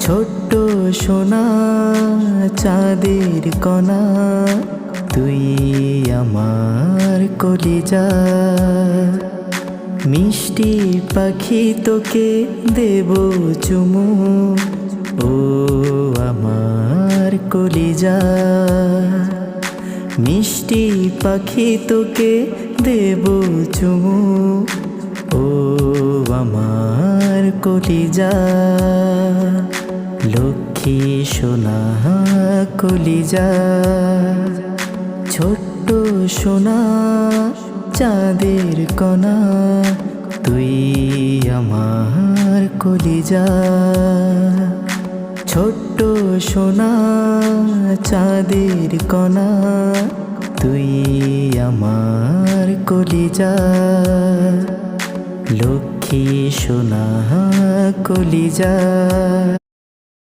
ছোট্ট সোনা চাঁদের কণা, তুই আমার কলিজা। মিষ্টি পাখি তোকে দেব চুমু, ও আমার কলিজা। মিষ্টি পাখি তোকে দেব চুমু, ও আমার কলিজা। লক্ষ্মী সোনা কলিজা, ছোট্ট সোনা চাঁদের কণা, তুই আমার কলিজা। ছোট্ট সোনা চাঁদের কণা, তুই আমার কলিজা। লক্ষ্মী সোনা কলিজা।